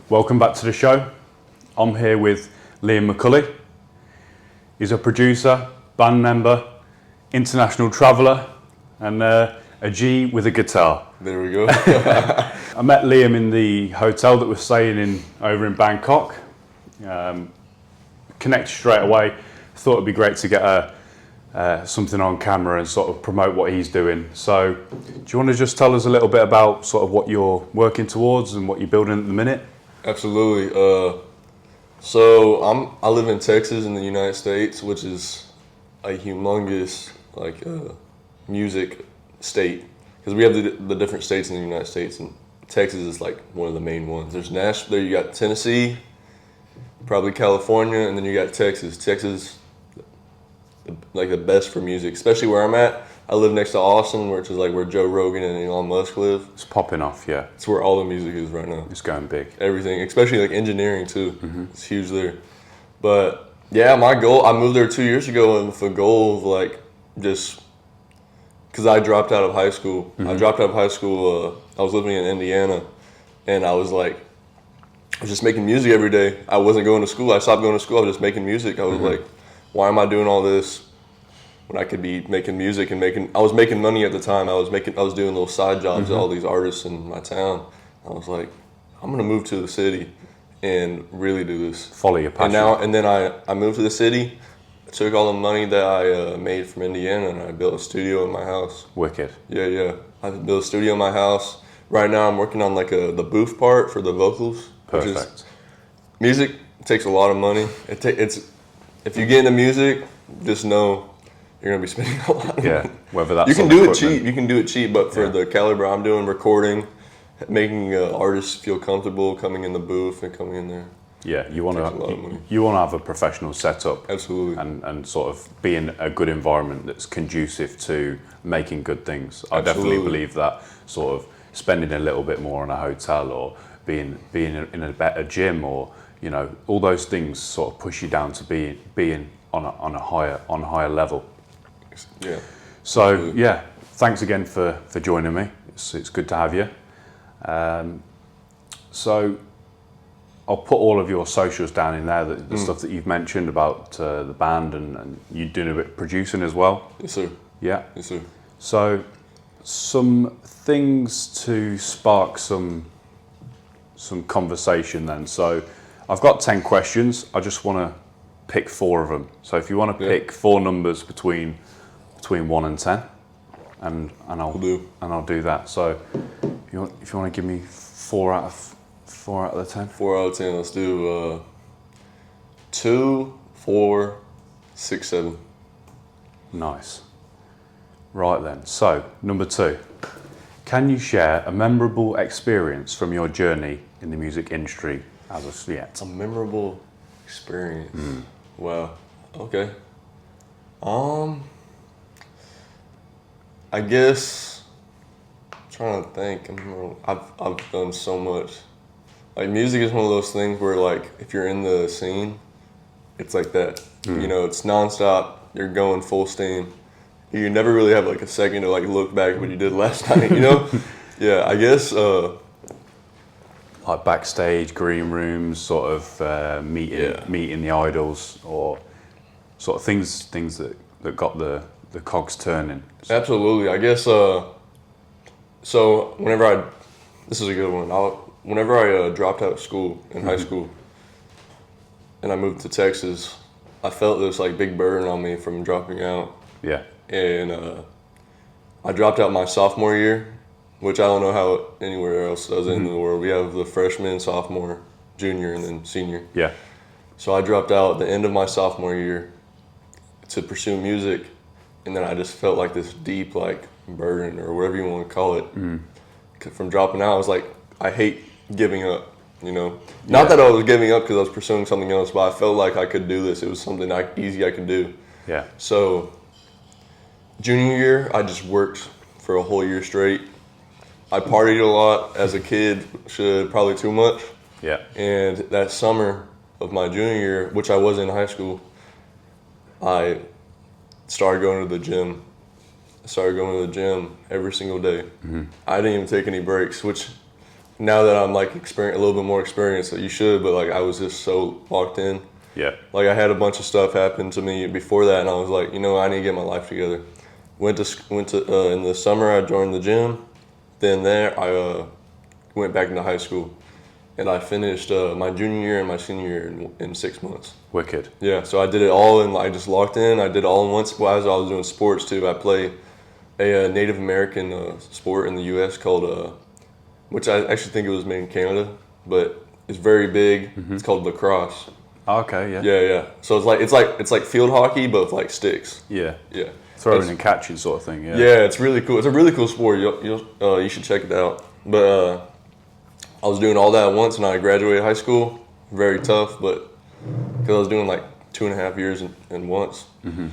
Welcome back to the show. I'm here with Liam McCulley. He's a producer, band member, international traveller, and a G with a guitar. There we go. I met Liam in the hotel that we're staying in over in Bangkok. Connected straight away. Thought it'd be great to get something on camera and sort of promote what he's doing. So, do you want to just tell us a little bit about sort of what you're working towards and what you're building at the minute? Absolutely. So I live in Texas in the United States, which is a humongous music state, because we have the different states in the United States, and Texas is like one of the main ones. There's Nashville, there you got Tennessee, probably California, and then you got Texas. Texas, like the best for music, especially where I'm at. I live next to Austin, which is like where Joe Rogan and Elon Musk live. It's popping off, yeah. It's where all the music is right now. It's going big. Everything, especially like engineering too. Mm-hmm. It's huge there. But yeah, my goal, I moved there 2 years ago with a goal of like just, because I dropped out of high school. Mm-hmm. I dropped out of high school, I was living in Indiana, and I was just making music every day. I wasn't going to school. I stopped going to school. I was just making music. I was like, why am I doing all this when I could be making music and I was making money at the time. I was doing little side jobs at all these artists in my town. I was like, I'm gonna move to the city and really do this. Follow your passion. And then I moved to the city, took all the money that I made from Indiana, and I built a studio in my house. Wicked. Yeah. I built a studio in my house. Right now I'm working on like the booth part for the vocals. Perfect. Music takes a lot of money. If you get into music, just know you're gonna be spending a lot of money. Yeah, whether that's you can do it cheap. You can do it cheap, but for the caliber I'm doing, recording, making artists feel comfortable coming in the booth and coming in there. Yeah, you want to have a professional setup. Absolutely. And sort of be in a good environment that's conducive to making good things. I Absolutely. definitely believe that sort of spending a little bit more on a hotel or being in a better gym, or all those things sort of push you down to being on a higher level. Yeah. So Absolutely. yeah, thanks again for joining me. It's good to have you. So I'll put all of your socials down in there, the stuff that you've mentioned about the band and you doing a bit of producing as well. Yes, sir. Yeah. Yes, sir. So some things to spark some conversation then. So I've got 10 questions. I just want to pick 4 of them. So if you want to pick 4 numbers between 1 and 10, and I'll do that. So if you want to give me 4 out of the 10. 4 out of 10. Let's do 2, 4, 6, 7. Nice. Right then. So number 2. Can you share a memorable experience from your journey in the music industry as of yet? A memorable experience. Wow. Okay. I guess I'm trying to think. I've done so much. Like, music is one of those things where, like, if you're in the scene, it's like that. It's nonstop. You're going full steam. You never really have like a second to like look back at what you did last night. Yeah. I guess. Like backstage, green rooms, sort of meeting the idols, or sort of things that got the cogs turning. Absolutely. I guess, so this is a good one. Whenever I dropped out of school in high school and I moved to Texas, I felt this like big burden on me from dropping out. Yeah. And I dropped out my sophomore year, which I don't know how anywhere else does it in the world. We have the freshman, sophomore, junior, and then senior. Yeah. So I dropped out at the end of my sophomore year to pursue music. And then I just felt like this deep like burden, or whatever you want to call it, from dropping out. I was like, I hate giving up, Not that I was giving up because I was pursuing something else, but I felt like I could do this. It was something easy I could do. Yeah. So junior year, I just worked for a whole year straight. I partied a lot as a kid, probably too much. Yeah. And that summer of my junior year, which I was in high school, I started going to the gym. every single day. I didn't even take any breaks, which now that I'm like a little bit more experienced, that you should, but like I was just so locked in. Yeah. Like I had a bunch of stuff happen to me before that, and I was like, I need to get my life together. Went to in the summer. I joined the gym. Then I went back into high school, and I finished my junior year and my senior year in 6 months. Wicked. Yeah, so I did it all, and I just locked in. I did it all in once. While I was doing sports too. I play a Native American sport in the U.S. called, which I actually think it was made in Canada, but it's very big. Mm-hmm. It's called lacrosse. Okay, yeah. Yeah. So it's like field hockey, but with like sticks. Yeah. Yeah. Throwing and catching sort of thing. Yeah. Yeah, it's really cool. It's a really cool sport. You should check it out. But I was doing all that at once, and I graduated high school. Very tough, but because I was doing like 2.5 years in once. Mm-hmm.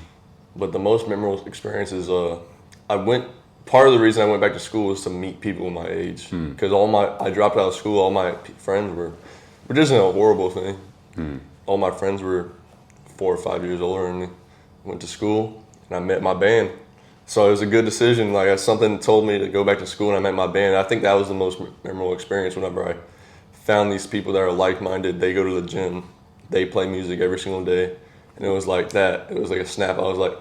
But the most memorable experience is part of the reason I went back to school was to meet people my age. Because I dropped out of school. All my friends which isn't a horrible thing. All my friends were 4 or 5 years older than me. Went to school, and I met my band. So it was a good decision. Like something told me to go back to school, and I met my band. I think that was the most memorable experience. Whenever I found these people that are like-minded, they go to the gym, they play music every single day, and it was like that. It was like a snap. I was like,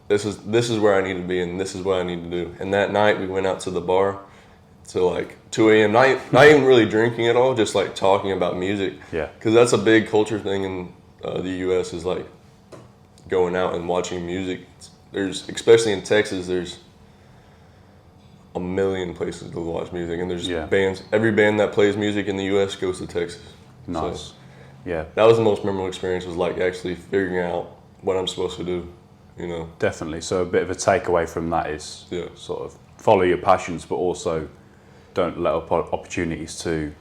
this is where I need to be, and this is what I need to do. And that night we went out to the bar till like 2 a.m. Not even really drinking at all, just like talking about music. Yeah. Because that's a big culture thing in the U.S. is like going out and watching music. Especially in Texas, there's a million places to watch music, and there's bands. Every band that plays music in the U.S. goes to Texas. Nice. So yeah. That was the most memorable experience. Was like actually figuring out what I'm supposed to do. Definitely. So a bit of a takeaway from that is sort of follow your passions, but also don't let up opportunities to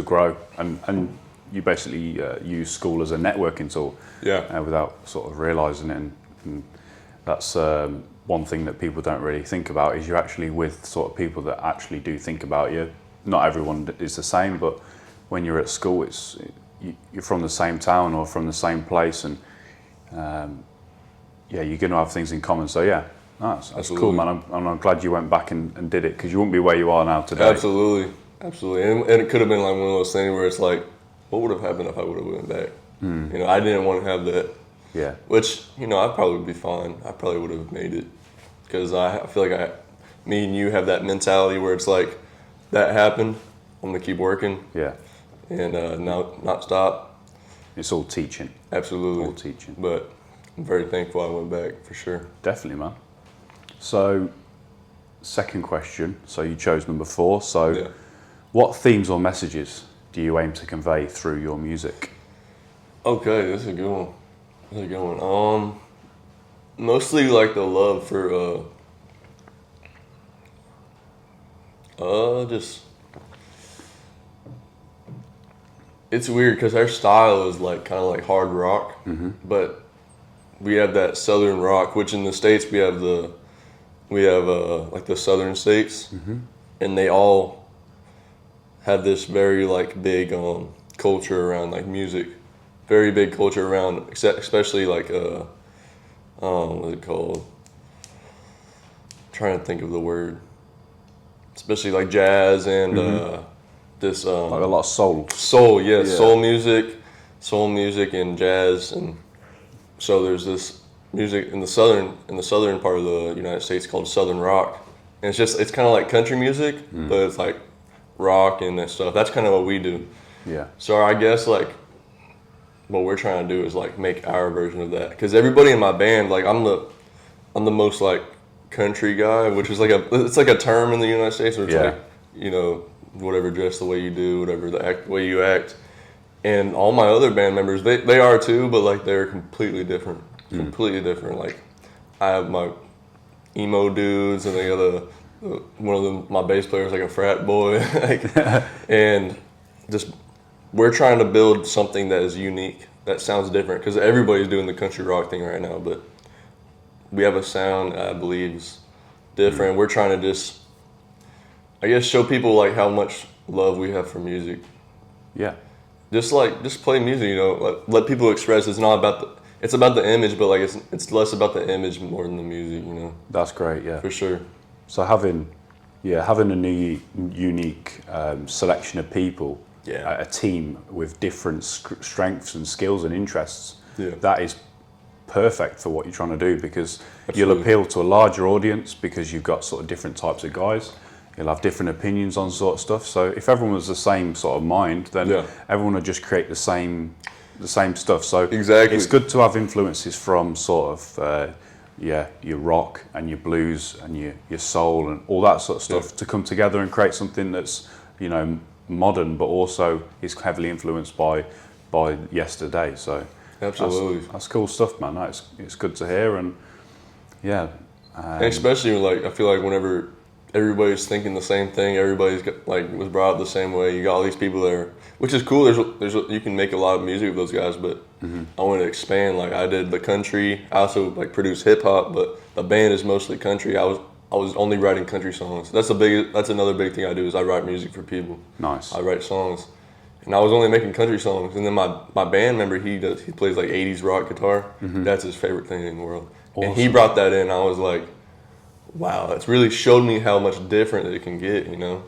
grow. And you basically use school as a networking tool. Yeah. Without sort of realising it, and that's one thing that people don't really think about is you're actually with sort of people that actually do think about you. Not everyone is the same, but when you're at school, you're from the same town or from the same place, and you're going to have things in common. So that's cool, man. I'm glad you went back and did it, because you wouldn't be where you are now today. Absolutely. And it could have been like one of those things where it's like, what would have happened if I would have went back? I didn't want to have that. Yeah. Which, I probably would be fine. I probably would have made it. Because I feel like me and you have that mentality where it's like, that happened, I'm going to keep working. Yeah. And not stop. It's all teaching. Absolutely. All teaching. But I'm very thankful I went back, for sure. Definitely, man. So, second question. So you chose number 4. So what themes or messages do you aim to convey through your music? Okay, this is a good one. Mostly like the love for just, it's weird because our style is like kind of like hard rock, but we have that southern rock, which in the States we have like the southern states, and they all have this very like big culture around like music. Very big culture around, especially like, what's it called? I'm trying to think of the word. Especially like jazz and this. Like a lot of soul. Soul, soul music and jazz, and so there's this music in the southern part of the United States called Southern rock, and it's kind of like country music, but it's like rock and that stuff. That's kind of what we do. Yeah. So I guess like, what we're trying to do is like make our version of that, because everybody in my band, like I'm the most like country guy, which is it's like a term in the United States where it's like, whatever, dress the way you do, whatever the way you act, and all my other band members, they are too, but like they're completely different. Like I have my emo dudes, and they got one of them, my bass player is like a frat boy, and just. We're trying to build something that is unique, that sounds different, because everybody's doing the country rock thing right now, but we have a sound I believe is different. We're trying to just, I guess, show people like how much love we have for music. Yeah. Just play music, let people express. It's about the image, but like it's less about the image more than the music, That's great, yeah. For sure. So having Yeah, having a new, unique selection of people, Yeah. a team with different strengths and skills and interests, Yeah. that is perfect for what you're trying to do, because Absolutely. you'll appeal to a larger audience because you've got sort of different types of guys. You'll have different opinions on sort of stuff. So if everyone was the same sort of mind, then everyone would just create the same stuff. So Exactly. it's good to have influences from sort of your rock and your blues and your soul and all that sort of stuff to come together and create something that's, you know, modern, but also is heavily influenced by yesterday. So Absolutely. that's cool stuff, man. It's good to hear, and and especially like I feel like whenever everybody's thinking the same thing, everybody's got, like was brought up the same way. You got all these people there, which is cool. There's you can make a lot of music with those guys, but I want to expand. Like I did the country. I also like produce hip hop, but the band is mostly country. I was only writing country songs. That's another big thing I do is I write music for people. Nice. I write songs, and I was only making country songs. And then my band member, he plays like 80s rock guitar. That's his favorite thing in the world. Awesome. And he brought that in. I was like, wow, it's really showed me how much different it can get, you know?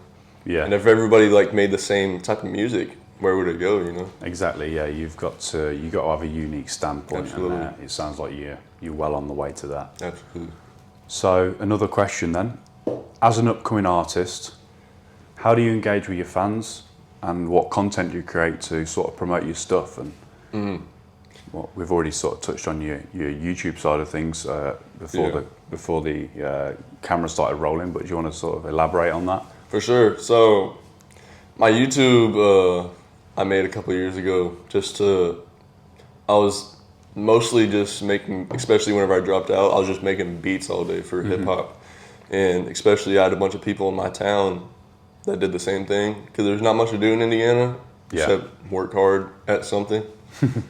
Yeah. And if everybody like made the same type of music, where would it go, you know? Exactly. Yeah, you got to have a unique standpoint, Absolutely. and it sounds like you're well on the way to that. Absolutely. So another question then: as an upcoming artist, how do you engage with your fans, and what content do you create to sort of promote your stuff? And well, we've already sort of touched on your YouTube side of things before the camera started rolling, but do you want to sort of elaborate on that? For sure. So my YouTube, I made a couple of years ago. I was mostly just making, especially whenever I dropped out, I was just making beats all day for hip hop, and especially I had a bunch of people in my town that did the same thing, because there's not much to do in Indiana except work hard at something,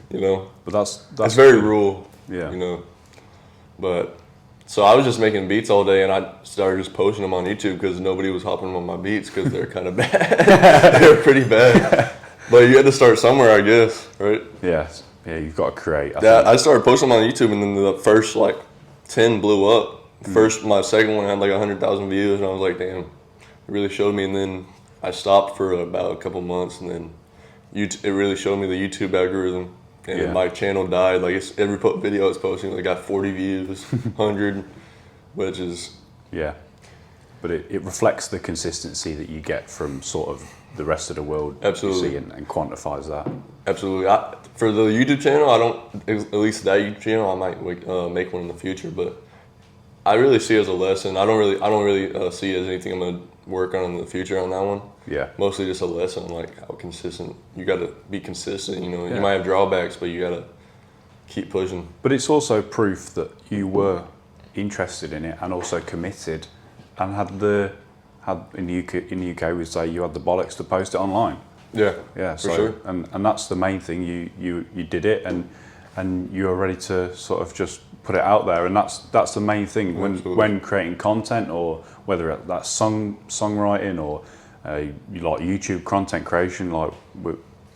you know. But that's it's very rural, yeah. You know. But so I was just making beats all day, and I started just posting them on YouTube because nobody was hopping on my beats because they're kind of bad. They're pretty bad. But you had to start somewhere, I guess, right? Yeah, you've got to create. I started posting them on YouTube, and then the first like 10 blew up. My second one had like 100,000 views, and I was like, damn, it really showed me. And then I stopped for about a couple months, and then it really showed me the YouTube algorithm. And then my channel died. Like every video I was posting, I got 40 views, 100, which is But it reflects the consistency that you get from sort of the rest of the world. Absolutely. You see, and quantifies that. Absolutely. For the YouTube channel, I don't, at least that YouTube channel, I might make one in the future, but I really see it as a lesson. I don't really see it as anything I'm gonna work on in the future on that one. Yeah. Mostly just a lesson, like how consistent you got to be consistent. You know, you might have drawbacks, but you got to keep pushing. But it's also proof that you were interested in it and also committed, and had in the UK we say you had the bollocks to post it online. Yeah. Yeah. For sure. And that's the main thing. You did it, and you were ready to sort of just put it out there, and that's the main thing when creating content, or whether that's songwriting or you like YouTube content creation, like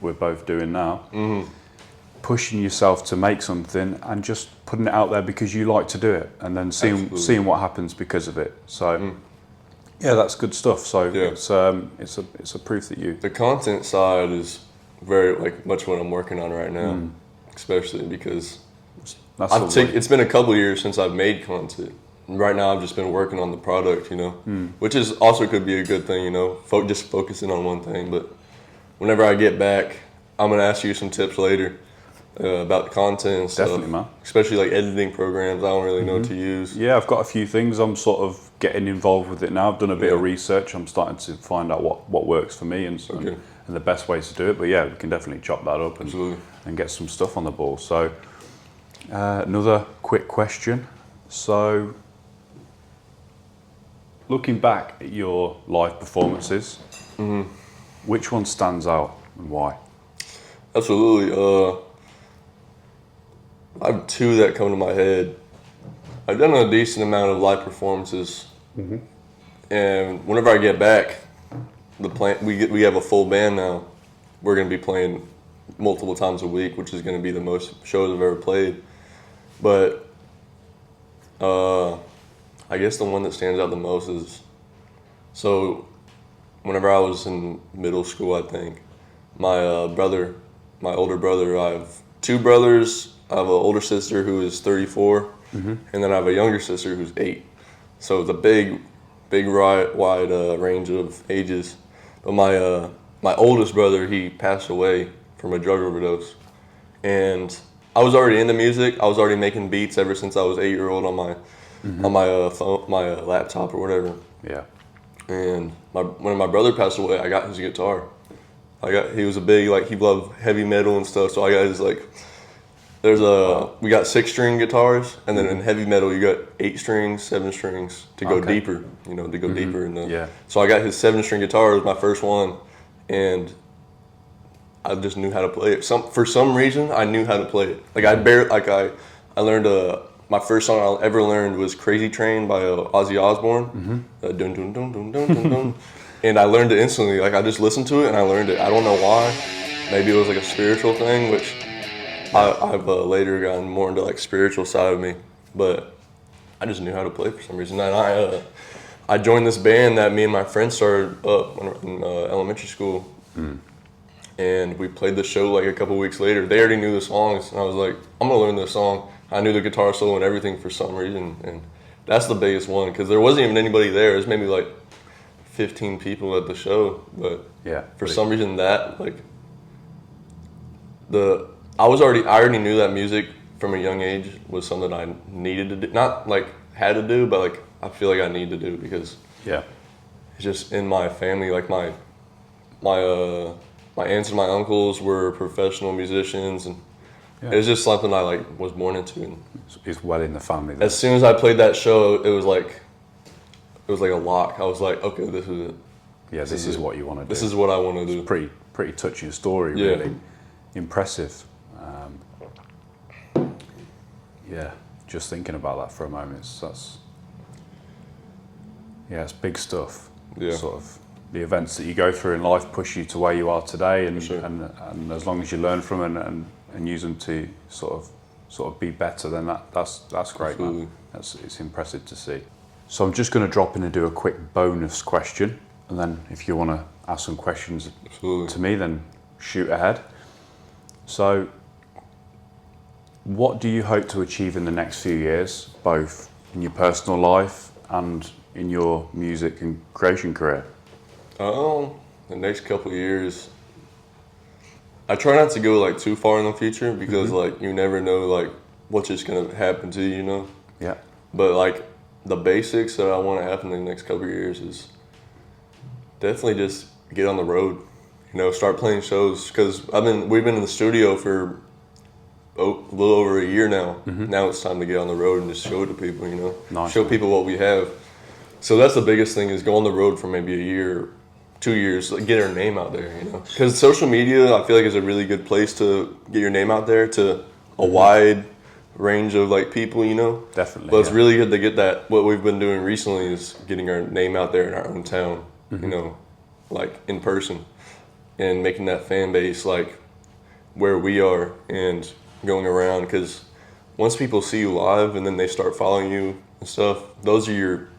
we're both doing now. Mm-hmm. Pushing yourself to make something and just putting it out there because you like to do it, and then seeing what happens because of it. So yeah, that's good stuff. So it's a proof that you. The content side is very much what I'm working on right now, especially because it's been a couple years since I've made content. Right now I've just been working on the product, you know, which is also could be a good thing, you know, just focusing on one thing. But whenever I get back, I'm gonna ask you some tips later. About content and stuff. Definitely, man. Especially like editing programs, I don't really know what to use. Yeah, I've got a few things. I'm sort of getting involved with it now. I've done a bit of research. I'm starting to find out what works for me and the best ways to do it. But yeah, we can definitely chop that up and get some stuff on the ball. So another quick question. So looking back at your live performances, which one stands out and why? Absolutely. I have two that come to my head. I've done a decent amount of live performances, and whenever I get back, we have a full band now. We're going to be playing multiple times a week, which is going to be the most shows I've ever played. But I guess the one that stands out the most is So whenever I was in middle school, I think, my older brother, I have two brothers. I have an older sister who is 34, and then I have a younger sister who's 8. So it's a big wide range of ages. But my oldest brother, he passed away from a drug overdose. And I was already into music. I was already making beats ever since I was 8-year-old on my phone, my laptop or whatever. Yeah. And when my brother passed away, I got his guitar. He was a big, like, he loved heavy metal and stuff. So I got his, like, we got 6-string guitars, and then in heavy metal you got 8 strings, 7 strings to go deeper. You know, to go deeper in the. Yeah. So I got his 7-string guitar. It was my first one, and I just knew how to play it. For some reason, I knew how to play it. Like I learned my first song I ever learned was "Crazy Train" by Ozzy Osbourne. Dun dun dun dun dun dun dun. And I learned it instantly. Like, I just listened to it and I learned it. I don't know why. Maybe it was like a spiritual thing, which I've later gotten more into, like, spiritual side of me. But I just knew how to play for some reason. And I joined this band that me and my friends started up in elementary school. And we played the show like a couple weeks later. They already knew the songs, and I was like, I'm gonna learn this song. I knew the guitar solo and everything for some reason, and that's the biggest one because there wasn't even anybody there. There's maybe like 15 people at the show, but for some reason that I already knew that music from a young age was something I needed to do, not like had to do, but like I feel like I need to do because it's just in my family. Like my aunts and my uncles were professional musicians, and it was just something I like was born into. And it's well in the family. Then. As soon as I played that show, it was like a lock. I was like, okay, this is it. Yeah, this is what you want to do. This is what I want to do. Pretty touching story, really. Impressive. Just thinking about that for a moment, it's big stuff. Yeah. Sort of the events that you go through in life push you to where you are today, and as long as you learn from them and use them to sort of be better, then that's great, man. It's impressive to see. So I'm just going to drop in and do a quick bonus question, and then if you want to ask some questions to me, then shoot ahead. So, what do you hope to achieve in the next few years, both in your personal life and in your music and creation career? The next couple of years, I try not to go like too far in the future because like you never know like what's just gonna happen to you, you know? Yeah. But like the basics that I want to happen in the next couple of years is definitely just get on the road, you know, start playing shows because we've been in the studio for a little over a year now. Now it's time to get on the road and just show it to people, you know? Nice. Show people what we have. So that's the biggest thing is go on the road for maybe a year, 2 years, like get our name out there, you know? Because social media, I feel like is a really good place to get your name out there to a wide range of like people, you know? Definitely. But it's really good to get that. What we've been doing recently is getting our name out there in our own town, you know, like in person, and making that fan base like where we are and going around. Because once people see you live and then they start following you and stuff, those are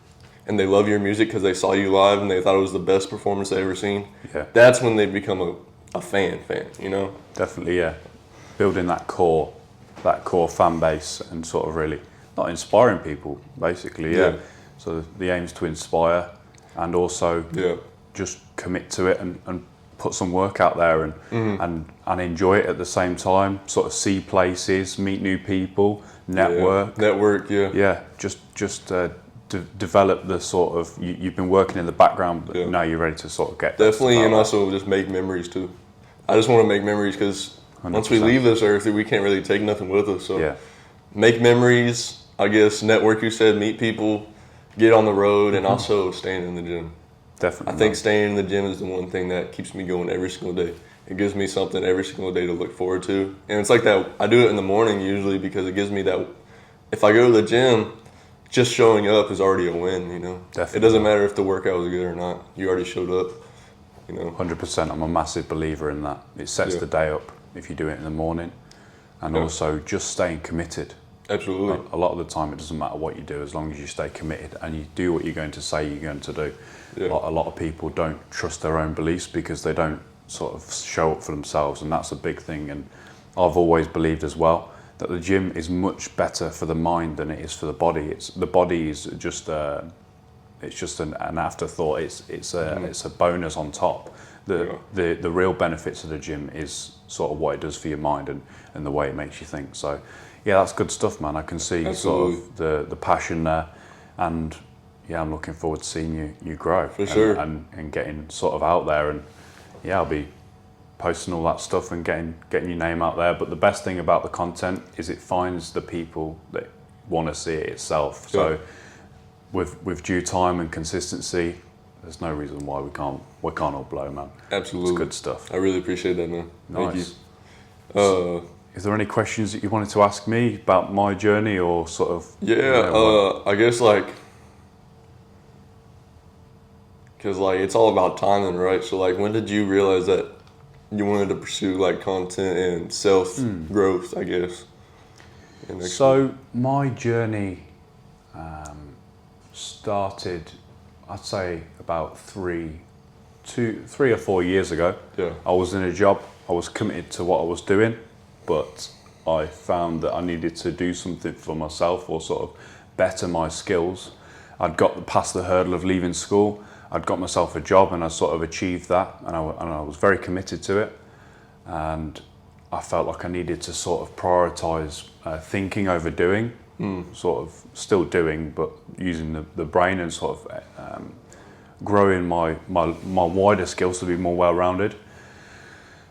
and they love your music because they saw you live and they thought it was the best performance they ever seen. Yeah. That's when they become a fan, you know? Definitely, yeah. Building that core fan base and sort of really, not inspiring people, basically, yeah. So the aim is to inspire and also just commit to it and put some work out there and enjoy it at the same time, sort of see places, meet new people, network. Yeah, just develop the sort of, you've been working in the background, but now you're ready to sort of get definitely, and also just make memories too. I just want to make memories because once we leave this earth, we can't really take nothing with us. So make memories, I guess, network, you said, meet people, get on the road, and also staying in the gym. Definitely. I think staying in the gym is the one thing that keeps me going every single day. It gives me something every single day to look forward to. And it's like that, I do it in the morning usually because it gives me that, if I go to the gym, just showing up is already a win, you know? Definitely. It doesn't matter if the workout was good or not. You already showed up, you know? 100%. I'm a massive believer in that. It sets the day up if you do it in the morning. And also just staying committed. Absolutely. A lot of the time, it doesn't matter what you do as long as you stay committed and you do what you're going to say you're going to do. Yeah. A lot of people don't trust their own beliefs because they don't sort of show up for themselves, and that's a big thing. And I've always believed as well that the gym is much better for the mind than it is for the body. The body is just an afterthought. It's a bonus on top. The real benefits of the gym is sort of what it does for your mind and the way it makes you think. So yeah, that's good stuff, man. I can see Absolutely. sort of the passion there, and yeah, I'm looking forward to seeing you grow For sure. and getting sort of out there, and yeah, I'll be posting all that stuff and getting your name out there. But the best thing about the content is it finds the people that want to see it itself. Yeah. So with due time and consistency, there's no reason why we can't all blow, man. Absolutely. It's good stuff. I really appreciate that, man. Nice. Thank you. Is there any questions that you wanted to ask me about my journey or sort of? I guess like, because like it's all about timing, right? So like, when did you realize that you wanted to pursue like content and self growth, I guess? So my journey started, I'd say about 3 or 4 years ago. Yeah. I was in a job, I was committed to what I was doing, but I found that I needed to do something for myself or sort of better my skills. I'd got past the hurdle of leaving school, I'd got myself a job and I sort of achieved that, and I was very committed to it, and I felt like I needed to sort of prioritise thinking over doing, sort of still doing, but using the brain and sort of growing my wider skills to be more well-rounded.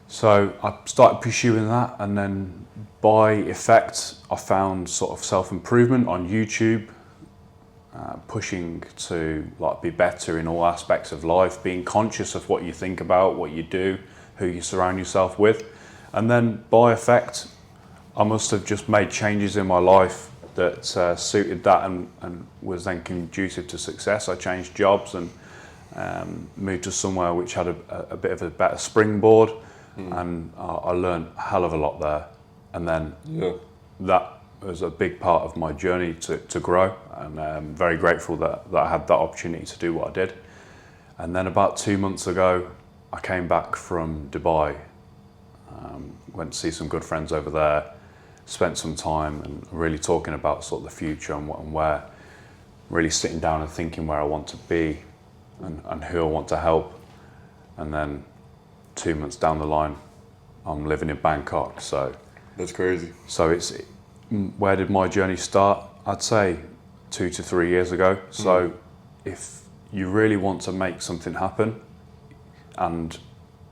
So I started pursuing that, and then by effect, I found sort of self-improvement on YouTube, pushing to like be better in all aspects of life, being conscious of what you think about, what you do, who you surround yourself with. And then by effect, I must have just made changes in my life that suited that and was then conducive to success. I changed jobs and moved to somewhere which had a bit of a better springboard, and I learned a hell of a lot there. And then that was a big part of my journey to grow, and I'm very grateful that I had that opportunity to do what I did. And then about 2 months ago, I came back from Dubai, went to see some good friends over there, spent some time and really talking about sort of the future and where, really sitting down and thinking where I want to be and who I want to help. And then 2 months down the line, I'm living in Bangkok. So that's crazy. So where did my journey start? I'd say 2 to 3 years ago. So if you really want to make something happen and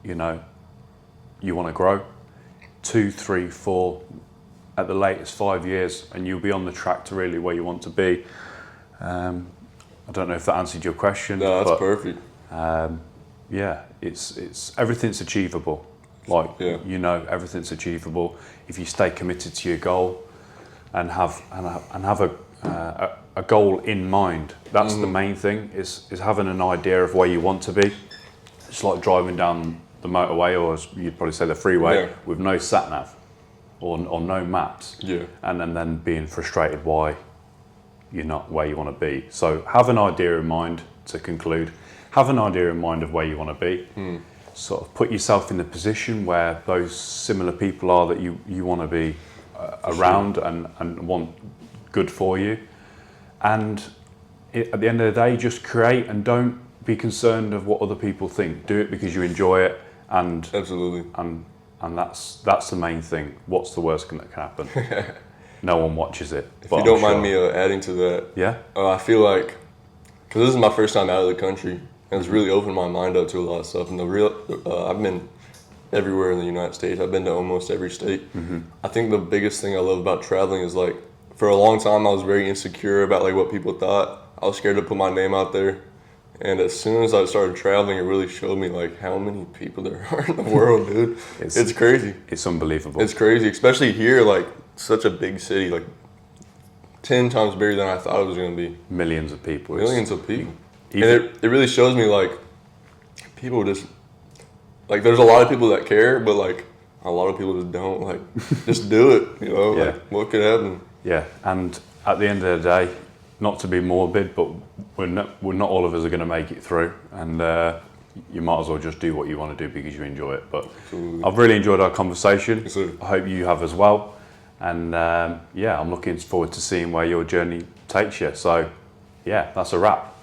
you want to grow, 2, 3, 4, at the latest 5 years, and you'll be on the track to really where you want to be. I don't know if that answered your question. No, that's perfect. Yeah, it's everything's achievable. Everything's achievable if you stay committed to your goal and have a goal in mind. That's the main thing. Is having an idea of where you want to be. It's like driving down the motorway, or as you'd probably say the freeway, with no sat nav or no maps. Yeah. And then being frustrated why you're not where you want to be. So have an idea in mind. To conclude, have an idea in mind of where you want to be. Sort of put yourself in the position where those similar people are that you want to be around and want good for you. And at the end of the day, just create and don't be concerned of what other people think. Do it because you enjoy it, and absolutely, and that's the main thing. What's the worst that can happen? No one watches it. If you don't mind me adding to that, I feel like, because this is my first time out of the country, and it's really opened my mind up to a lot of stuff. And I've been everywhere in the United States. I've been to almost every state. I think the biggest thing I love about traveling is like, for a long time I was very insecure about like what people thought. I was scared to put my name out there. And as soon as I started traveling, it really showed me like how many people there are in the world, dude. It's crazy. It's unbelievable. It's crazy, especially here, like such a big city, like 10 times bigger than I thought it was going to be. Millions of people. Millions of people. And it really shows me like people just, like there's a lot of people that care, but like a lot of people just don't, like just do it, like what could happen? Yeah, and at the end of the day, not to be morbid, but we're not all of us are going to make it through, and you might as well just do what you want to do because you enjoy it. But Absolutely. I've really enjoyed our conversation. Yes, sir. I hope you have as well. And yeah, I'm looking forward to seeing where your journey takes you. So yeah, that's a wrap.